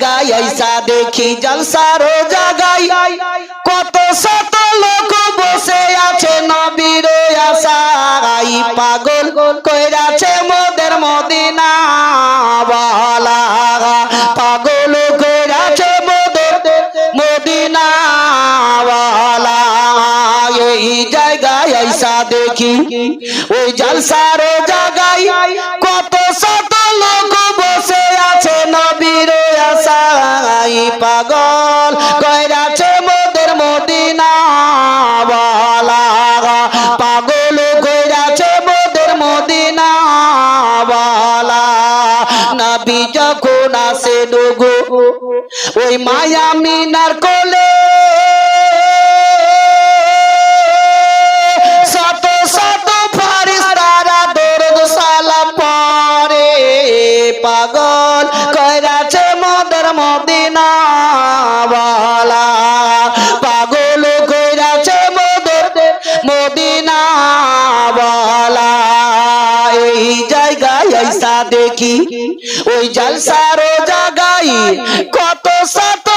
জায়গায় আইসা দেখি জলসার জায়গায় কত শত লোক বসে আছে নবীর আশায় পাগল কইরাছে মোদের মদিনা ওয়ালা পাগল কইরাছে মোদের মদিনা ওয়ালা এই জায়গায় আইসা দেখি ওই জলসার জায়গায় কত শত লোক বসে আছে নবীর আশায় পাগল কইরাছে মোদের মদিনা ওয়ালা পাগল কইরাছে মোদের মদিনা ওয়ালা নবী যখন আসে ডুগু ওই মায়া মিনার কোলে শত শত ফেরেশতারা দরুদ সালাম পড়ে পাগল কইরাছে মোদের মদিনা ওয়ালা পাগল কইরাছে মোদের মদিনা ওয়ালা এই জায়গায় আইসা দেখি ওই জলসার জায়গায় কত শত